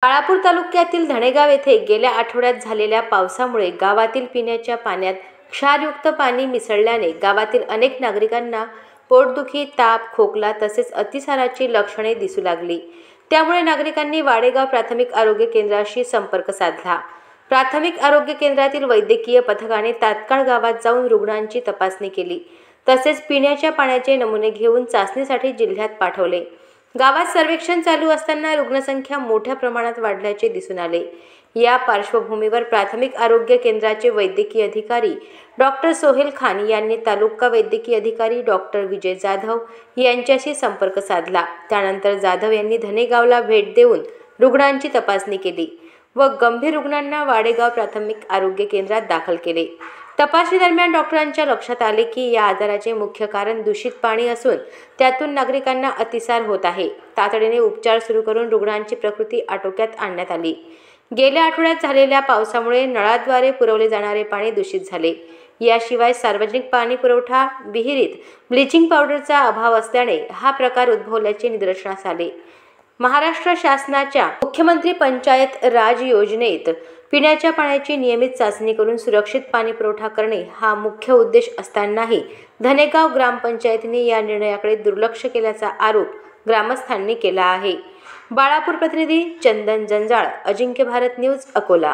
बाळापूर तालुक्यातील धनेगाव येथे गेल्या आठवड्यात झालेल्या पावसामुळे गावातील पिण्याच्या पाण्यात क्षारयुक्त पाणी मिसळल्याने गावातील अनेक नागरिकांना पोटदुखी, ताप, खोकला तसेच अतिसाराची लक्षणे दिसू लागली। त्यामुळे नागरिकांनी वाडेगाव प्राथमिक आरोग्य केंद्राशी संपर्क साधला। प्राथमिक आरोग्य केंद्रातील वैद्यकीय पथकाने तात्काळ गावात जाऊन रुग्णांची तपासणी केली, तसेच पिण्याच्या पाण्याचे नमुने घेऊन चाचणीसाठी जिल्ह्यात पाठवले। गावात सर्वेक्षण चालू असताना रुग्णसंख्या मोठ्या प्रमाणात वाढल्याचे दिसून आले। या पार्श्वभूमीवर प्राथमिक आरोग्य केंद्राचे वैद्यकीय अधिकारी डॉक्टर सोहेल खान यांनी तालुका वैद्यकीय अधिकारी डॉक्टर विजय जाधव यांच्याशी संपर्क साधला। त्यानंतर जाधव यांनी धनेगावला भेट देऊन रुग्णांची तपासणी केली व गंभीर रुग्णांना वाडेगाव प्राथमिक आरोग्य केंद्रात दाखल केले। तपासणी दरम्यान डॉक्टरांच्या लक्षात आले की या आजाराचे मुख्य कारण दूषित पाणी असून त्यातून नागरिकांना अतिसार होत आहे। तातडीने उपचार सुरू करून रुग्णांची प्रकृती आटोक्यात आणण्यात आली। गेल्या आठवड्यात झालेल्या पावसामुळे नळाद्वारे पुरवले जाणारे पाणी दूषित झाले। याशिवाय सार्वजनिक पाणी पुरवठा विहिरीत ब्लिचिंग पावडरचा अभाव असल्याने हा प्रकार उद्भवल्याचे निदर्शनास आले। महाराष्ट्र शासनाच्या मुख्यमंत्री पंचायत राज योजनेत पिण्याच्या पाण्याची नियमित चाचणी करून सुरक्षित पाणी पुरवठा करणे हा मुख्य उद्देश असतानाही धनेगाव ग्रामपंचायतीने या निर्णयाकडे दुर्लक्ष केल्याचा आरोप ग्रामस्थांनी केला आहे। बाळापूर प्रतिनिधी चंदन जंजाळ, अजिंक्य भारत न्यूज, अकोला।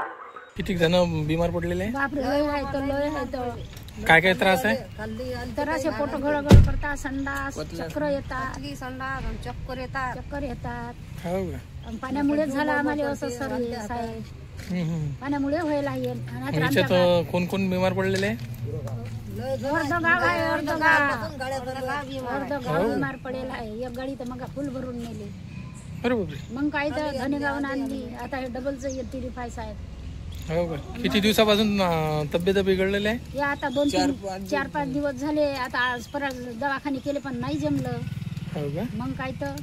किती जण बिमार पडलेले आहे? काय काय त्रास आहे? त्रास आहे, पोट गळगळ करतात, संडास, चक्कर येतात, चक्कर येतात। हो का? पाण्यामुळे झाला आम्हाला असं सर साहेब, पाण्यामुळे व्हायला येईल। कोण कोण बिमार पडलेले आहे? अर्ध गाव बिमार पडेल आहे। एक गाडी तर मग फुल भरून नेली। मग काय तर धनेगावून आणली, आता हे डबलचं येते रिफाय साहेब। हो का? किती दिवसापासून तब्येत बिघडलेली आहे? या आता 4-5 दिवस झाले। आता आज परत दवाखाने केले पण नाही जमलं। हो का? मग काय तर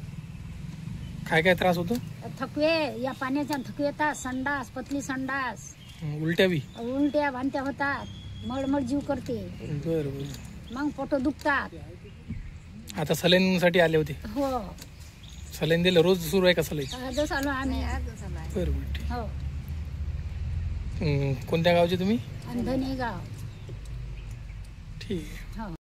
काय काय त्रास होतो? थकवे, या पाण्याच्या थकवे येतात, संडास, पतली संडास, उलट्या वांत्या होतात, मळमळ जीव करते। बरोबर। मग पोट दुखतात। आता सलाईन साठी आले होते? हो, सलाईन दिलं? रोज सुरू आहे का सलाईन? आजच आलो आम्ही। बरोबर। हो। कोणत्या गावचे तुम्ही? धनेगाव। ठीक आहे। हो।